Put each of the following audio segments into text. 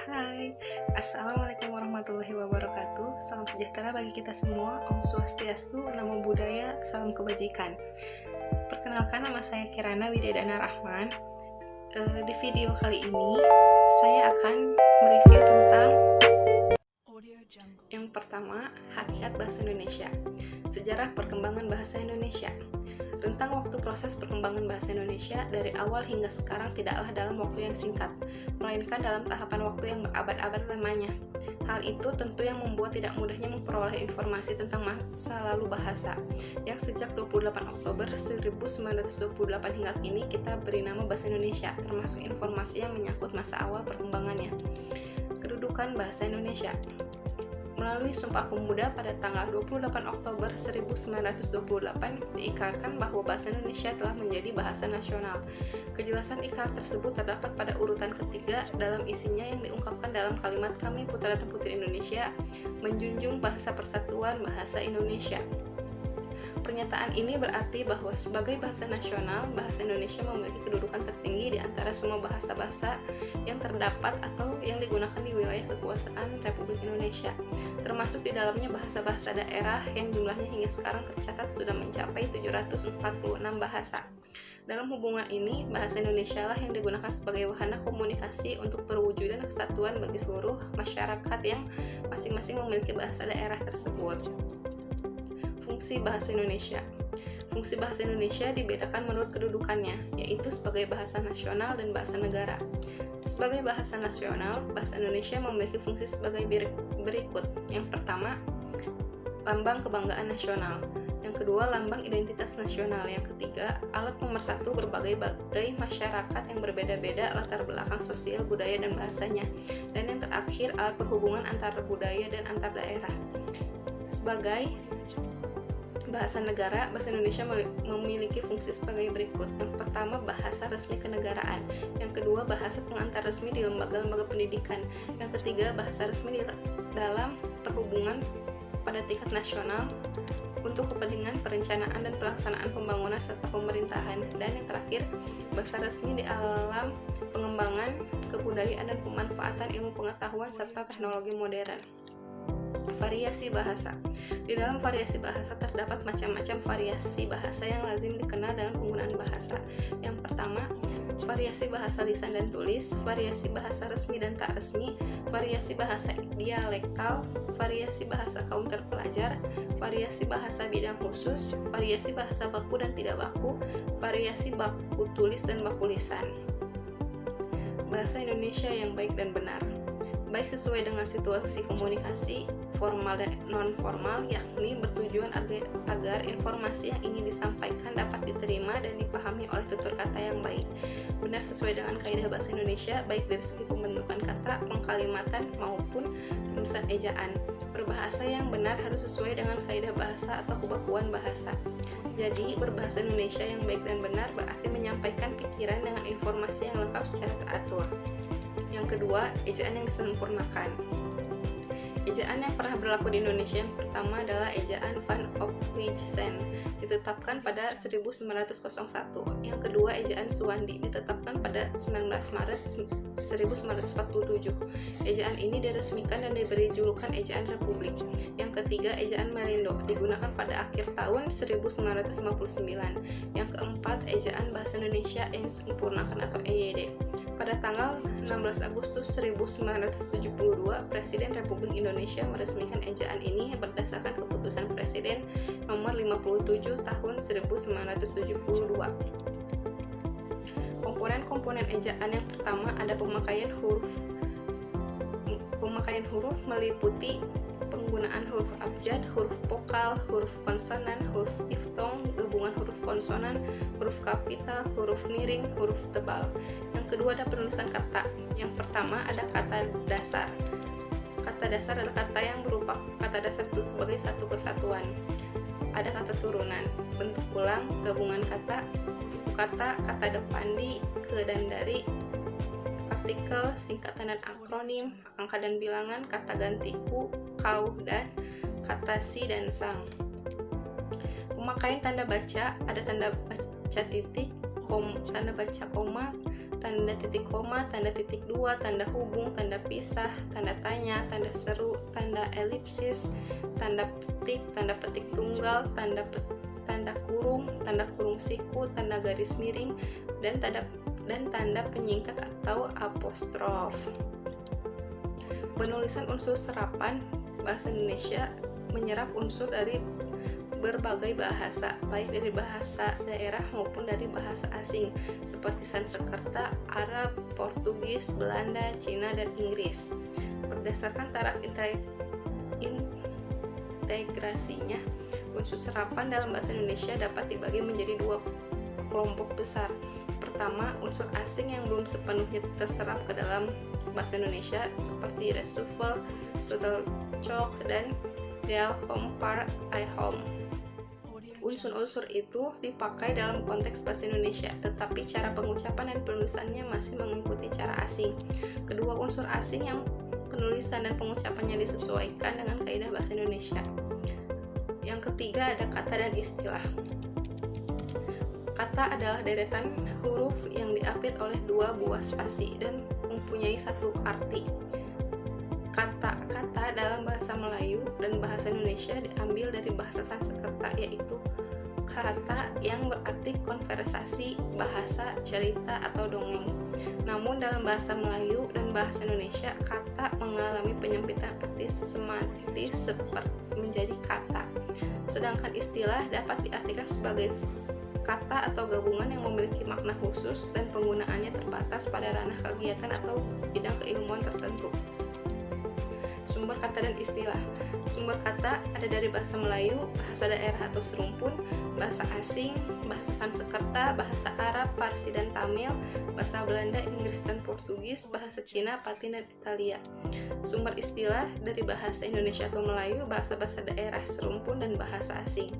Hai, Assalamualaikum warahmatullahi wabarakatuh. Salam sejahtera bagi kita semua. Om Swastiastu, Namo Buddhaya, salam kebajikan. Perkenalkan, nama saya Kirana Widedana Rahman. Di video kali ini, saya akan mereview tentang yang pertama, hakikat bahasa Indonesia. Sejarah perkembangan bahasa Indonesia. Rentang waktu proses perkembangan bahasa Indonesia dari awal hingga sekarang tidaklah dalam waktu yang singkat, melainkan dalam tahapan waktu yang berabad-abad lamanya. Hal itu tentu yang membuat tidak mudahnya memperoleh informasi tentang masa lalu bahasa, yang sejak 28 Oktober 1928 hingga kini kita beri nama bahasa Indonesia, termasuk informasi yang menyangkut masa awal perkembangannya. Kedudukan bahasa Indonesia. Melalui Sumpah Pemuda pada tanggal 28 Oktober 1928 diikrarkan bahwa bahasa Indonesia telah menjadi bahasa nasional. Kejelasan ikrar tersebut terdapat pada urutan ketiga dalam isinya yang diungkapkan dalam kalimat Kami Putra dan Putri Indonesia menjunjung bahasa persatuan bahasa Indonesia. Pernyataan ini berarti bahwa sebagai bahasa nasional, bahasa Indonesia memiliki kedudukan tertinggi di antara semua bahasa-bahasa yang terdapat atau yang digunakan di wilayah kekuasaan Republik Indonesia, termasuk di dalamnya bahasa-bahasa daerah yang jumlahnya hingga sekarang tercatat sudah mencapai 746 bahasa. Dalam hubungan ini, bahasa Indonesia lah yang digunakan sebagai wahana komunikasi untuk perwujudan kesatuan bagi seluruh masyarakat yang masing-masing memiliki bahasa daerah tersebut. Fungsi bahasa Indonesia. Fungsi bahasa Indonesia dibedakan menurut kedudukannya, yaitu sebagai bahasa nasional dan bahasa negara. Sebagai bahasa nasional, bahasa Indonesia memiliki fungsi sebagai berikut. Yang pertama, lambang kebanggaan nasional. Yang kedua, lambang identitas nasional. Yang ketiga, alat pemersatu berbagai masyarakat yang berbeda-beda latar belakang sosial, budaya, dan bahasanya. Dan yang terakhir, alat perhubungan antar budaya dan antar daerah. Sebagai bahasa negara, bahasa Indonesia memiliki fungsi sebagai berikut. Yang pertama, bahasa resmi kenegaraan. Yang kedua, bahasa pengantar resmi di lembaga-lembaga pendidikan. Yang ketiga, bahasa resmi dalam perhubungan pada tingkat nasional untuk kepentingan perencanaan dan pelaksanaan pembangunan serta pemerintahan. Dan yang terakhir, bahasa resmi di alam pengembangan kebudayaan dan pemanfaatan ilmu pengetahuan serta teknologi modern. Variasi bahasa. Di dalam variasi bahasa terdapat macam-macam variasi bahasa yang lazim dikenal dalam penggunaan bahasa. Yang pertama, variasi bahasa lisan dan tulis, variasi bahasa resmi dan tak resmi, variasi bahasa dialektal, variasi bahasa kaum terpelajar, variasi bahasa bidang khusus, variasi bahasa baku dan tidak baku, variasi baku tulis dan baku lisan. Bahasa Indonesia yang baik dan benar. Baik sesuai dengan situasi komunikasi formal dan non-formal, yakni bertujuan agar informasi yang ingin disampaikan dapat diterima dan dipahami oleh tutur kata yang baik. Benar sesuai dengan kaidah bahasa Indonesia, baik dari segi pembentukan kata, pengkalimatan, maupun penulisan ejaan. Berbahasa yang benar harus sesuai dengan kaidah bahasa atau kebakuan bahasa. Jadi, berbahasa Indonesia yang baik dan benar berarti menyampaikan pikiran dengan informasi yang lengkap secara teratur. Yang kedua, ejaan yang disempurnakan. Ejaan yang pernah berlaku di Indonesia yang pertama adalah ejaan Van Ophuijsen, ditetapkan pada 1901. Yang kedua, ejaan Suwandi, ditetapkan pada 19 Maret 1947. Ejaan ini diresmikan dan diberi julukan Ejaan Republik. Yang ketiga, ejaan Melindo, digunakan pada akhir tahun 1959. Yang keempat, ejaan Bahasa Indonesia yang disempurnakan atau EYD. Pada tanggal 16 Agustus 1972, Presiden Republik Indonesia meresmikan ejaan ini berdasarkan keputusan Presiden nomor 57 tahun 1972. Komponen-komponen ejaan yang pertama ada pemakaian huruf. Pemakaian huruf meliputi penggunaan huruf abjad, huruf vokal, huruf konsonan, huruf diftong, gabungan huruf konsonan, huruf kapital, huruf miring, huruf tebal. Yang kedua ada penulisan kata. Yang pertama ada kata dasar. Kata dasar adalah kata yang berupa kata dasar itu sebagai satu kesatuan. Ada kata turunan, bentuk ulang, gabungan kata, suku kata, kata depan di, ke dan dari, artikel, singkatan dan akronim, angka dan bilangan, kata ganti ku, kau, dan kata si dan sang. Pemakaian tanda baca, ada tanda baca titik, tanda baca koma, tanda titik koma, tanda titik dua, tanda hubung, tanda pisah, tanda tanya, tanda seru, tanda elipsis, tanda petik tunggal, tanda kurung siku, tanda garis miring, dan tanda penyingkat atau apostrof. Penulisan unsur serapan bahasa Indonesia menyerap unsur dari berbagai bahasa, baik dari bahasa daerah maupun dari bahasa asing seperti Sanskerta, Arab, Portugis, Belanda, Cina, dan Inggris. Berdasarkan taraf integrasinya, unsur serapan dalam bahasa Indonesia dapat dibagi menjadi dua kelompok besar. Pertama, unsur asing yang belum sepenuhnya terserap ke dalam bahasa Indonesia seperti resuffle, Shuttlecock, dan Del Home Par I Home. Unsur-unsur itu dipakai dalam konteks bahasa Indonesia, tetapi cara pengucapan dan penulisannya masih mengikuti cara asing. Kedua unsur asing yang penulisan dan pengucapannya disesuaikan dengan kaidah bahasa Indonesia. Yang ketiga ada kata dan istilah. Kata adalah deretan huruf yang diapit oleh dua buah spasi dan mempunyai satu arti. Kata-kata dalam bahasa Melayu dan bahasa Indonesia diambil dari bahasa Sanskerta, yaitu kata yang berarti konversasi, bahasa, cerita, atau dongeng. Namun dalam bahasa Melayu dan bahasa Indonesia, kata mengalami penyempitan arti semantis seperti menjadi kata. Sedangkan istilah dapat diartikan sebagai kata atau gabungan yang memiliki makna khusus dan penggunaannya terbatas pada ranah kegiatan atau bidang keilmuan tertentu. Sumber kata dan istilah. Sumber kata ada dari bahasa Melayu, bahasa daerah atau serumpun, bahasa asing, bahasa Sanskerta, bahasa Arab, Parsi dan Tamil, bahasa Belanda, Inggris dan Portugis, bahasa Cina, Latin dan Italia. Sumber istilah dari bahasa Indonesia atau Melayu, bahasa-bahasa daerah, serumpun, dan bahasa asing.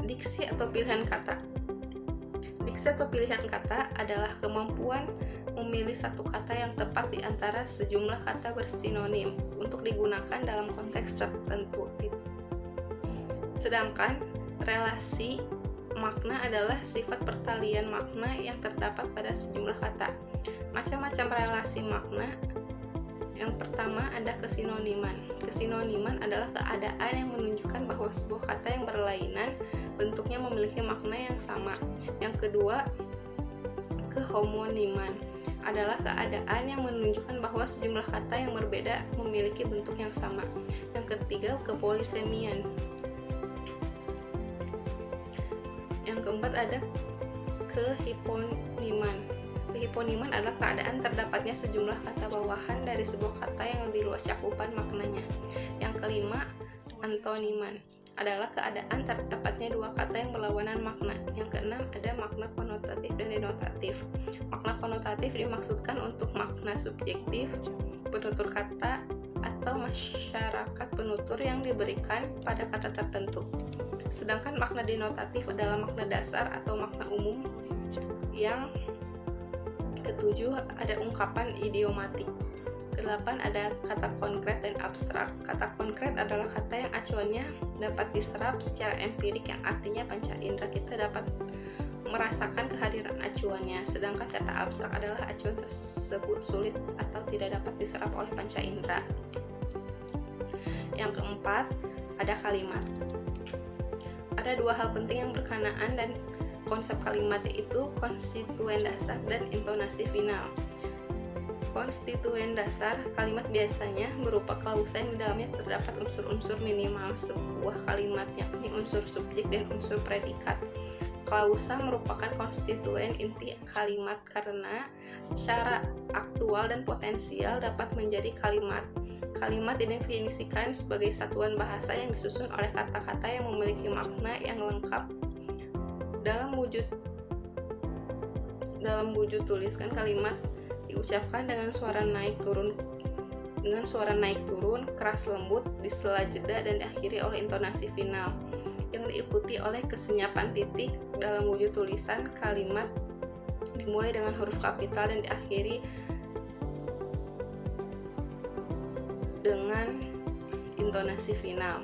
Diksi atau pilihan kata. Diksi atau pilihan kata adalah kemampuan memilih satu kata yang tepat di antara sejumlah kata bersinonim untuk digunakan dalam konteks tertentu. Sedangkan relasi makna adalah sifat pertalian makna yang terdapat pada sejumlah kata. Macam-macam relasi makna. Yang pertama ada kesinoniman. Kesinoniman adalah keadaan yang menunjukkan bahwa sebuah kata yang berlainan bentuknya memiliki makna yang sama. Yang kedua, kehomoniman adalah keadaan yang menunjukkan bahwa sejumlah kata yang berbeda memiliki bentuk yang sama. Yang ketiga, kepolisemian. Yang keempat ada kehiponiman. Kehiponiman adalah keadaan terdapatnya sejumlah kata bawahan dari sebuah kata yang lebih luas cakupan maknanya. Yang kelima, antoniman adalah keadaan terdapatnya dua kata yang berlawanan makna. Yang keenam ada makna konotatif dan denotatif. Makna konotatif dimaksudkan untuk makna subjektif, penutur kata, atau masyarakat penutur yang diberikan pada kata tertentu. Sedangkan makna denotatif adalah makna dasar atau makna umum. Yang ketujuh ada ungkapan idiomatik. Kedelapan ada kata konkret dan abstrak. Kata konkret adalah kata yang acuannya dapat diserap secara empirik, yang artinya panca indera kita dapat merasakan kehadiran acuannya. Sedangkan kata abstrak adalah acuan tersebut sulit atau tidak dapat diserap oleh panca indera. Yang keempat ada kalimat. Ada dua hal penting yang berkenaan dan konsep kalimat, yaitu konstituen dasar dan intonasi final. Konstituen dasar kalimat biasanya berupa klausa yang di dalamnya terdapat unsur-unsur minimal sebuah kalimat, yakni unsur subjek dan unsur predikat. Klausa merupakan konstituen inti kalimat karena secara aktual dan potensial dapat menjadi kalimat. Kalimat didefinisikan sebagai satuan bahasa yang disusun oleh kata-kata yang memiliki makna yang lengkap. Dalam wujud tuliskan kalimat diucapkan dengan suara naik turun, keras lembut, di sela jeda dan diakhiri oleh intonasi final yang diikuti oleh kesenyapan titik. Dalam wujud tulisan kalimat dimulai dengan huruf kapital dan diakhiri dengan intonasi final.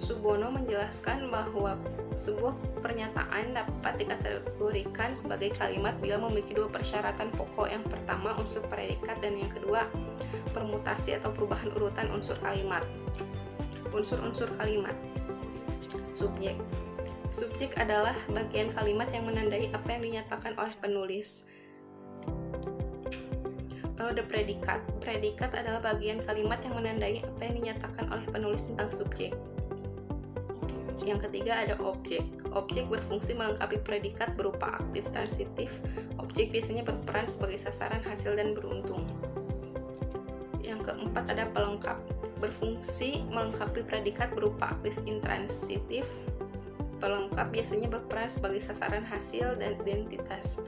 Subono menjelaskan bahwa sebuah pernyataan dapat dikategorikan sebagai kalimat bila memiliki dua persyaratan pokok. Yang pertama, unsur predikat, dan yang kedua, permutasi atau perubahan urutan unsur kalimat. Unsur-unsur kalimat. Subjek. Subjek adalah bagian kalimat yang menandai apa yang dinyatakan oleh penulis. Lalu ada predikat. Predikat adalah bagian kalimat yang menandai apa yang dinyatakan oleh penulis tentang subjek. Yang ketiga ada objek. Objek berfungsi melengkapi predikat berupa aktif transitif. Objek biasanya berperan sebagai sasaran, hasil, dan beruntung. Yang keempat ada pelengkap. Berfungsi melengkapi predikat berupa aktif intransitif. Pelengkap biasanya berperan sebagai sasaran, hasil, dan identitas.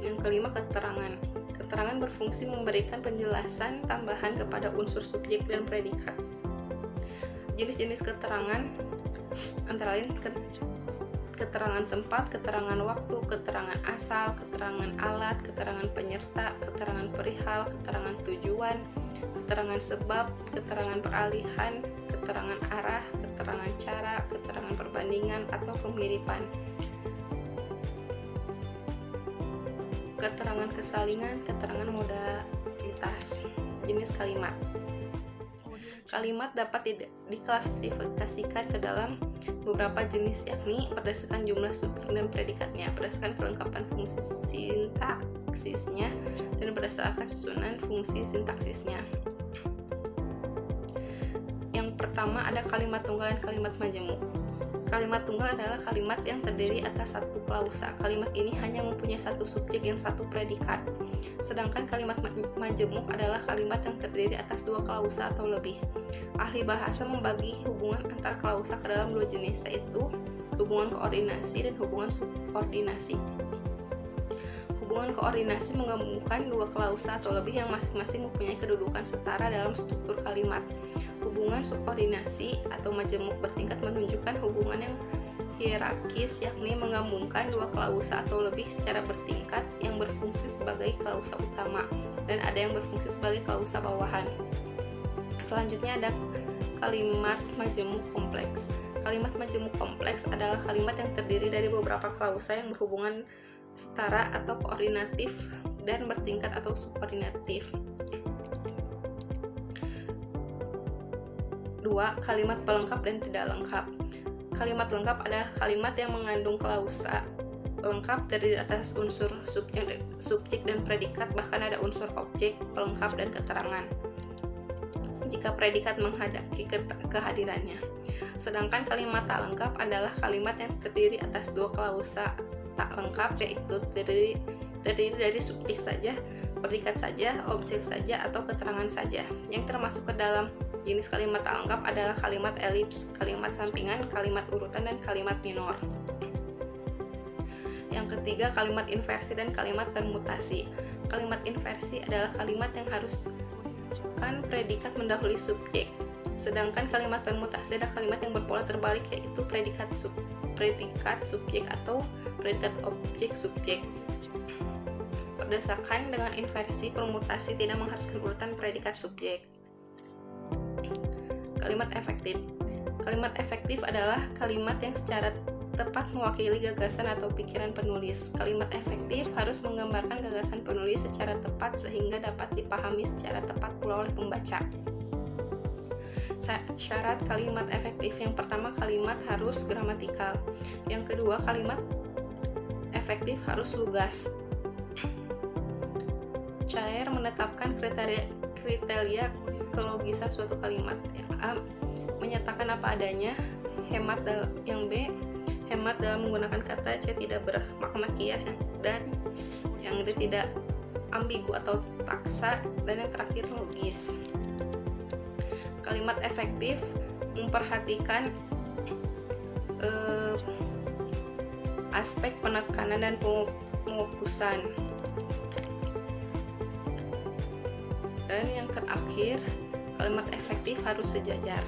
Yang kelima keterangan. Keterangan berfungsi memberikan penjelasan tambahan kepada unsur subjek dan predikat. Jenis-jenis keterangan antara lain keterangan tempat, keterangan waktu, keterangan asal, keterangan alat, keterangan penyerta, keterangan perihal, keterangan tujuan, keterangan sebab, keterangan peralihan, keterangan arah, keterangan cara, keterangan perbandingan atau kemiripan. Keterangan kesalingan, keterangan modalitas. Jenis kalimat. Kalimat dapat diklasifikasikan ke dalam beberapa jenis, yakni berdasarkan jumlah subjek dan predikatnya, berdasarkan kelengkapan fungsi sintaksisnya, dan berdasarkan susunan fungsi sintaksisnya. Yang pertama ada kalimat tunggal dan kalimat majemuk. Kalimat tunggal adalah kalimat yang terdiri atas satu klausa. Kalimat ini hanya mempunyai satu subjek dan satu predikat. Sedangkan kalimat majemuk adalah kalimat yang terdiri atas dua klausa atau lebih. Ahli bahasa membagi hubungan antar klausa ke dalam dua jenis, yaitu hubungan koordinasi dan hubungan subordinasi. Hubungan koordinasi menggabungkan dua klausa atau lebih yang masing-masing mempunyai kedudukan setara dalam struktur kalimat. Hubungan subordinasi atau majemuk bertingkat menunjukkan hubungan yang hierarkis, yakni menggabungkan dua klausa atau lebih secara bertingkat yang berfungsi sebagai klausa utama dan ada yang berfungsi sebagai klausa bawahan. Selanjutnya ada kalimat majemuk kompleks. Kalimat majemuk kompleks adalah kalimat yang terdiri dari beberapa klausa yang berhubungan setara atau koordinatif dan bertingkat atau subordinatif. 2. Kalimat pelengkap dan tidak lengkap. Kalimat lengkap adalah kalimat yang mengandung klausa lengkap terdiri atas unsur subjek dan predikat, bahkan ada unsur objek, pelengkap, dan keterangan jika predikat menghadapi kehadirannya. Sedangkan kalimat tak lengkap adalah kalimat yang terdiri atas dua klausa tak lengkap, yaitu terdiri dari subjek saja, predikat saja, objek saja, atau keterangan saja. Yang termasuk ke dalam jenis kalimat tak lengkap adalah kalimat elips, kalimat sampingan, kalimat urutan, dan kalimat minor. Yang ketiga, kalimat inversi dan kalimat permutasi. Kalimat inversi adalah kalimat yang haruskan predikat mendahului subjek. Sedangkan kalimat permutasi adalah kalimat yang berpola terbalik, yaitu predikat subjek atau predikat objek subjek. Berdasarkan dengan inversi, permutasi tidak mengharuskan urutan predikat subjek. Kalimat efektif. Kalimat efektif adalah kalimat yang secara tepat mewakili gagasan atau pikiran penulis. Kalimat efektif harus menggambarkan gagasan penulis secara tepat sehingga dapat dipahami secara tepat pula oleh pembaca. Syarat kalimat efektif: yang pertama, kalimat harus gramatikal. Yang kedua, kalimat efektif harus lugas. Cair menetapkan kriteria kelogisan suatu kalimat. Yang A, menyatakan apa adanya. Yang B, hemat dalam menggunakan kata. C, tidak bermakna kias. Dan yang D, tidak ambigu atau taksa. Dan yang terakhir, logis. Kalimat efektif memperhatikan aspek penekanan dan pengokusan. Dan yang terakhir, kalimat efektif harus sejajar.